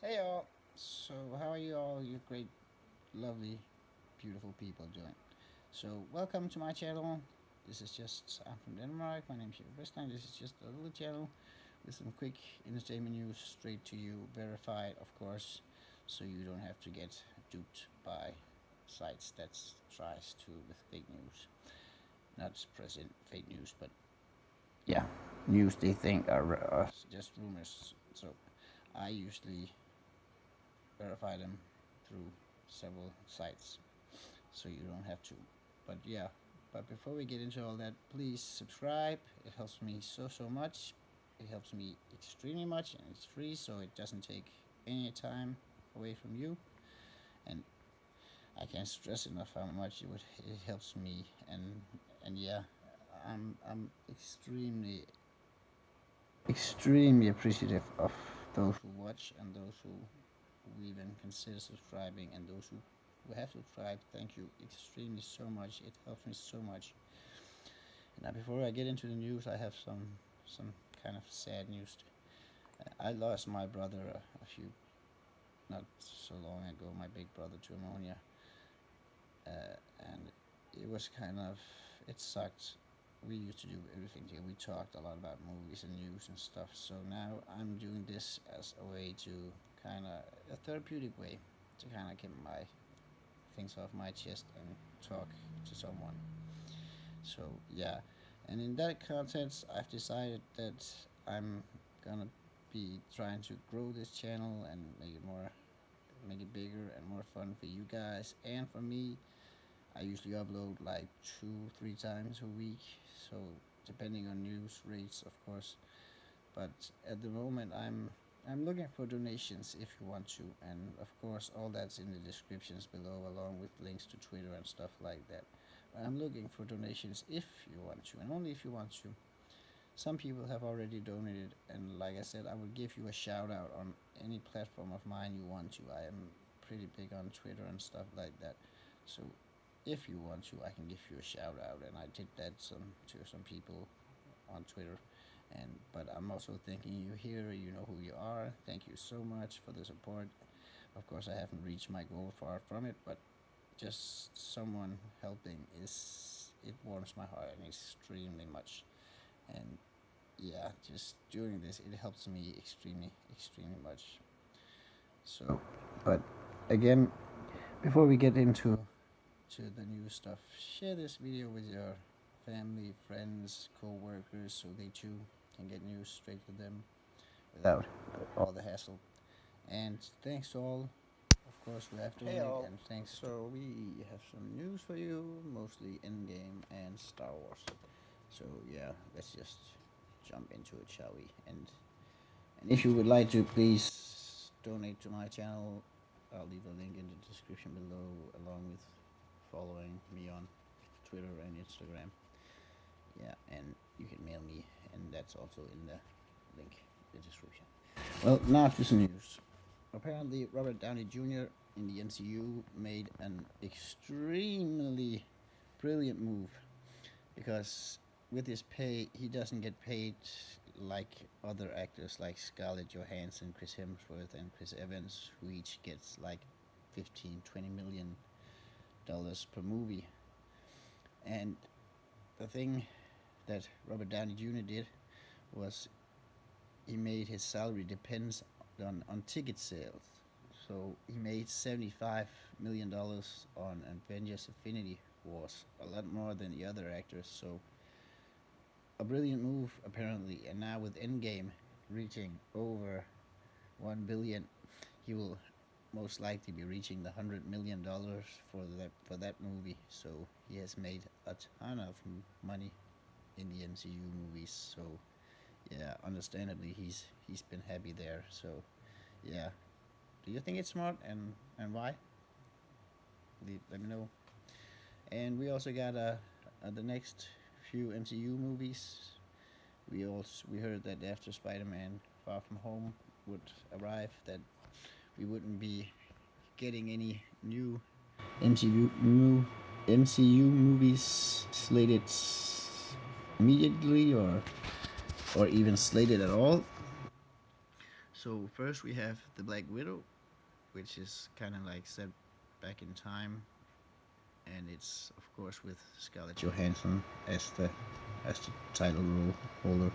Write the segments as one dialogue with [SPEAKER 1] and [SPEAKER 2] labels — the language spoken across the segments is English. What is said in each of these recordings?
[SPEAKER 1] Hey all. So how are you all, you great, lovely, beautiful people doing? So welcome to my channel. I'm from Denmark. My name is Jacob Westline. This is just a little channel with some quick entertainment news straight to you, verified of course, so you don't have to get duped by sites that tries to with fake news. Not present fake news, but yeah, news they think are just rumors. So I usually verify them through several sites so you don't have to. But yeah, but before we get into all that, please subscribe. It helps me so much. It helps me extremely much, and it's free, so it doesn't take any time away from you. And I can't stress enough how much it helps me. And yeah, I'm extremely appreciative of those who watch and those who even consider subscribing, and those who have subscribed. Thank you extremely so much. It helps me so much. Now, before I get into the news, I have some kind of sad news. I lost my brother a few not so long ago. My big brother to pneumonia, and it was kind of it sucked. We used to do everything here. We talked a lot about movies and news and stuff. So now I'm doing this as a way to kind of a therapeutic way to kind of get my things off my chest and talk to someone. So yeah, and in that context, I've decided that I'm gonna be trying to grow this channel and make it bigger and more fun for you guys and for me. I usually upload like 2 3 times a week, so depending on news rates, of course. But at the moment, I'm looking for donations if you want to, and of course, all that's in the descriptions below, along with links to Twitter and stuff like that. But I'm looking for donations if you want to, and only if you want to. Some people have already donated, and like I said, I will give you a shout out on any platform of mine you want to. I am pretty big on Twitter and stuff like that. So if you want to, I can give you a shout out, and I did that to some people on Twitter. And but I'm also thanking you here. You know who you are. Thank you so much for the support. Of course, I haven't reached my goal far from it, but just someone helping is it warms my heart and extremely much. And yeah, just doing this it helps me extremely much. So, but again, before we get into the new stuff, share this video with your family, friends, co-workers, so they too can get news straight to them without all the hassle. And thanks to all, of course, who have donated. Hey all. And thanks. So we have some news for you, mostly Endgame and Star Wars. So yeah, let's just jump into it, shall we? And if you would like to, please donate to my channel. I'll leave a link in the description below, along with following me on Twitter and Instagram. Yeah, and you can mail me, and that's also in the link in the description. Well, now to some news. Apparently, Robert Downey Jr. in the MCU made an extremely brilliant move, because with his pay, he doesn't get paid like other actors like Scarlett Johansson, Chris Hemsworth, and Chris Evans, who each gets like 15-20 million dollars per movie. And the thing that Robert Downey Jr. did was he made his salary depends on ticket sales. So he made $75 million on Avengers Infinity Wars, a lot more than the other actors. So a brilliant move apparently. And now with Endgame reaching over 1 billion, he will most likely be reaching the $100 million for that movie. So he has made a ton of money in the MCU movies. So yeah, understandably he's been happy there. So yeah, do you think it's smart, and why? Let me know. And we also got the next few MCU movies. We heard that after Spider-Man Far From Home would arrive, that we wouldn't be getting any new MCU movies slated immediately, or even slated at all. So first we have the Black Widow, which is kind of like set back in time, and it's of course with Scarlett Johansson as the title role holder.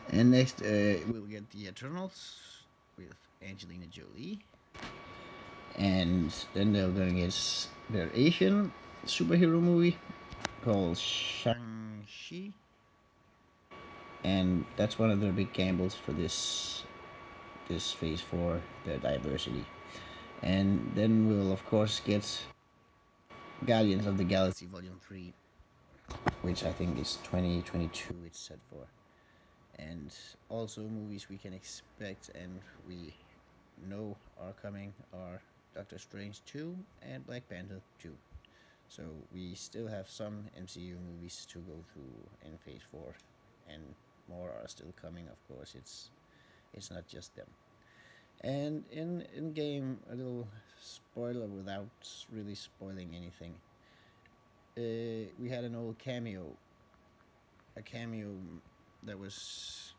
[SPEAKER 1] And next we'll get the Eternals with Angelina Jolie, and then they're gonna get their Asian superhero movie called Shang-Chi, and that's one of their big gambles for this phase 4, their diversity. And then we'll of course get Guardians of the Galaxy Volume 3, which I think is 2022 it's set for. And also movies we can expect and we know are coming are Doctor Strange 2 and Black Panther 2. So we still have some MCU movies to go through in phase 4, and more are still coming, of course. It's not just them. And in game, a little spoiler without really spoiling anything. We had an old cameo, a cameo that was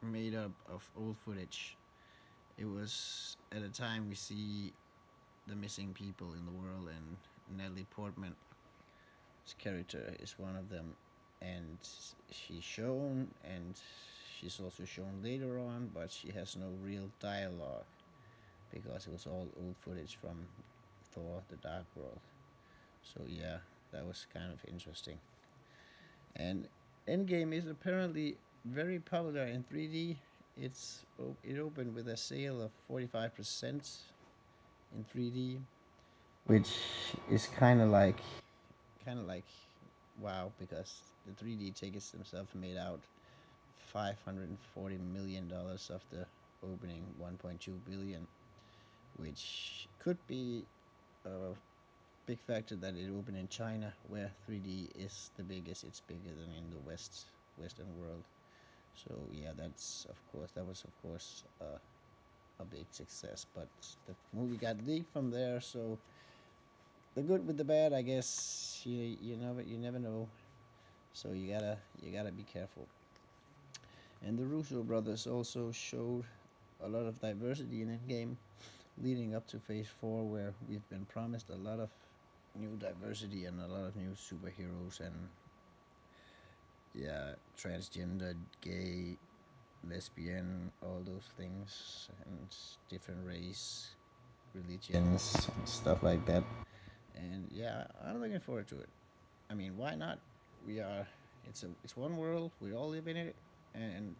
[SPEAKER 1] made up of old footage. It was at a time we see the missing people in the world, and Natalie Portman's character is one of them, and she's shown, and she's also shown later on, but she has no real dialogue because it was all old footage from Thor: The Dark World. So yeah, that was kind of interesting. And Endgame is apparently very popular in 3D. It opened with a sale of 45% in 3D, which is kind of like wow, because the 3D tickets themselves made out $540 million of the opening 1.2 billion, which could be a big factor that it opened in China, where 3D is the biggest. It's bigger than in the Western world. So yeah, that was of course a big success. But the movie got leaked from there, so the good with the bad, I guess you never know. So you gotta be careful. And the Russo brothers also showed a lot of diversity in Endgame, leading up to Phase 4, where we've been promised a lot of new diversity and a lot of new superheroes and yeah, transgender, gay, lesbian, all those things, and different race, religions, and stuff like that. And yeah, I'm looking forward to it. I mean, why not? We are. It's one world. We all live in it, and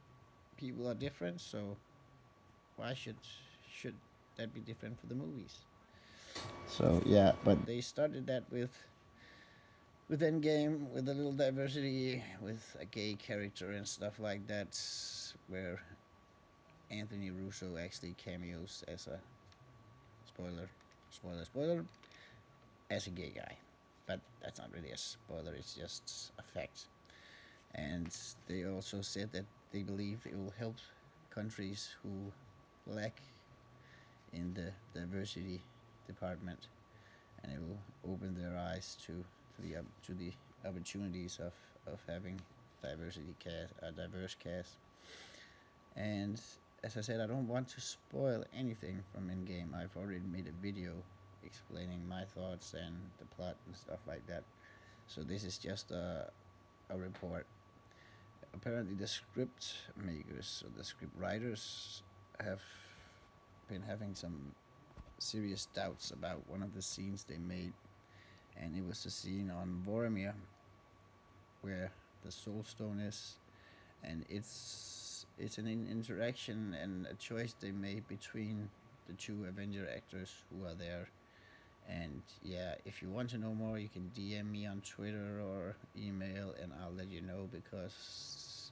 [SPEAKER 1] people are different. So why should that be different for the movies? So yeah, but they started that with Endgame, with a little diversity, with a gay character and stuff like that, where Anthony Russo actually cameos as a spoiler, as a gay guy. But that's not really a spoiler, it's just a fact. And they also said that they believe it will help countries who lack in the diversity department, and it will open their eyes to the opportunities of having a diverse cast. And as I said, I don't want to spoil anything from Endgame. I've already made a video explaining my thoughts and the plot and stuff like that. So this is just a report. Apparently, the script makers, or the script writers, have been having some serious doubts about one of the scenes they made, and it was the scene on Vormir, where the Soul Stone is, and it's an interaction and a choice they made between the two Avenger actors who are there. And yeah, if you want to know more, you can DM me on Twitter or email, and I'll let you know, because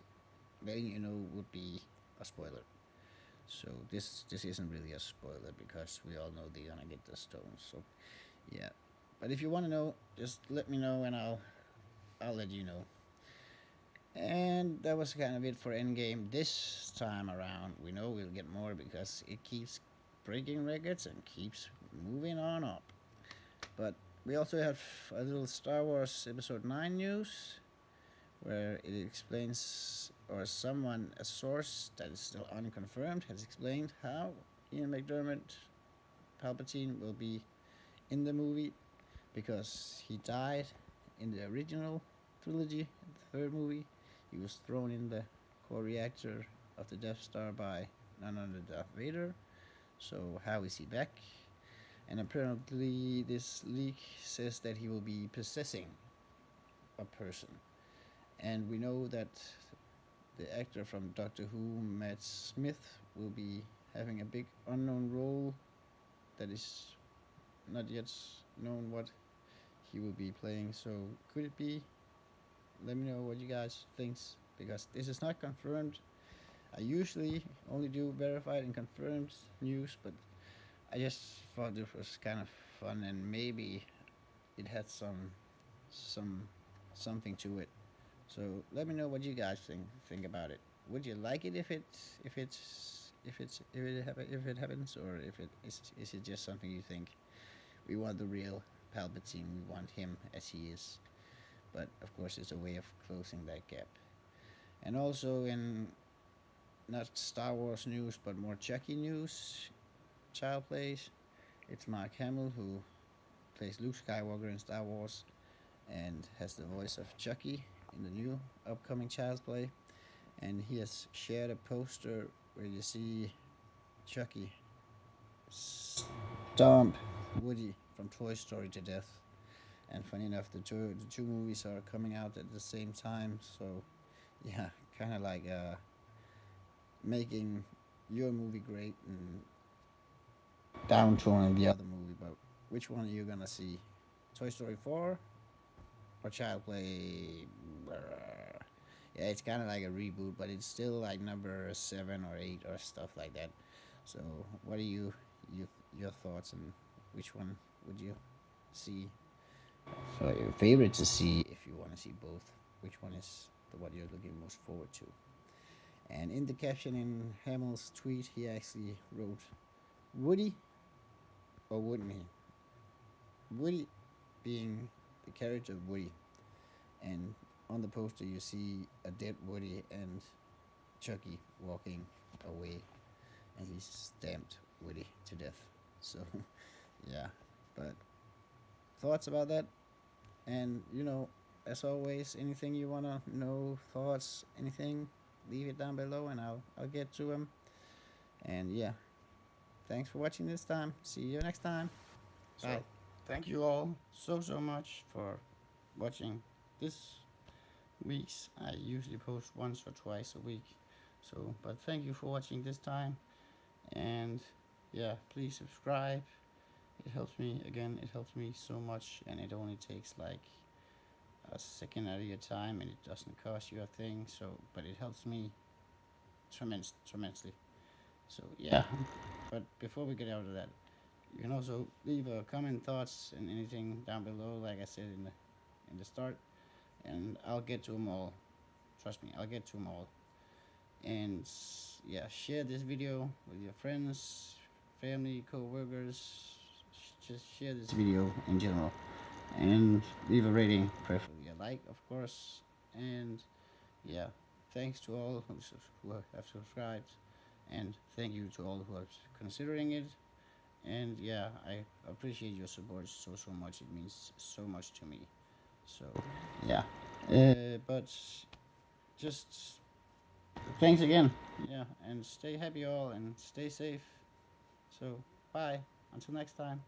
[SPEAKER 1] letting you know would be a spoiler. So this isn't really a spoiler because we all know they're gonna get the stones. So yeah, but if you want to know, just let me know and I'll let you know. And that was kind of it for Endgame this time around. We know we'll get more because it keeps breaking records and keeps moving on up. But we also have a little Star Wars Episode 9 news, where it explains or someone, a source that is still unconfirmed, has explained how Ian McDiarmid Palpatine will be in the movie, because he died in the original trilogy, the third movie. He was thrown in the core reactor of the Death Star by none other than Darth Vader. So how is he back? And apparently, this leak says that he will be possessing a person. And we know that the actor from Doctor Who, Matt Smith, will be having a big unknown role that is not yet known what he will be playing. So could it be? Let me know what you guys think, because this is not confirmed. I usually only do verified and confirmed news, but I just thought this was kind of fun, and maybe it had some something to it. So let me know what you guys think about it. Would you like it if it happens, or if it is it just something you think we want the real Palpatine, we want him as he is? But of course, it's a way of closing that gap. And also in not Star Wars news, but more Chucky news, child plays. It's Mark Hamill who plays Luke Skywalker in Star Wars and has the voice of Chucky in the new upcoming Child's Play. And he has shared a poster where you see Chucky stomp Woody from Toy Story to death. And funny enough, the two movies are coming out at the same time, so yeah, kind of like making your movie great and downtoning the other movie. But which one are you gonna see? Toy Story 4 or Child Play? Yeah, it's kind of like a reboot, but it's still like number 7 or 8 or stuff like that. So, what are your thoughts, and which one would you see? So, your favorite to see, if you want to see both, which one is the one you're looking most forward to? And in the caption in Hamill's tweet, he actually wrote, "Woody or wouldn't he?" Woody being the character of Woody, and on the poster you see a dead Woody and Chucky walking away, and he's stamped Woody to death. So, yeah, but thoughts about that? And as always, anything you wanna know, thoughts, anything, leave it down below, and I'll get to them. And yeah, thanks for watching this time. See you next time. Bye.
[SPEAKER 2] So, thank you all so much for watching this week's. I usually post once or twice a week. So, but thank you for watching this time. And yeah, please subscribe. It helps me, again, it helps me so much, and it only takes like a second out of your time, and it doesn't cost you a thing. So, but it helps me tremendously. So yeah, but before we get out of that, you can also leave a comment, thoughts, and anything down below, like I said in the start, and I'll get to them all. Trust me, I'll get to them all. And yeah, share this video with your friends, family, co-workers. Just share this video in general, and leave a rating, preferably a like, of course. And yeah, thanks to all who have subscribed, and thank you to all who are considering it. And yeah, I appreciate your support so much. It means so much to me. So yeah, but just thanks again. Yeah, and stay happy all, and stay safe. So bye, until next time.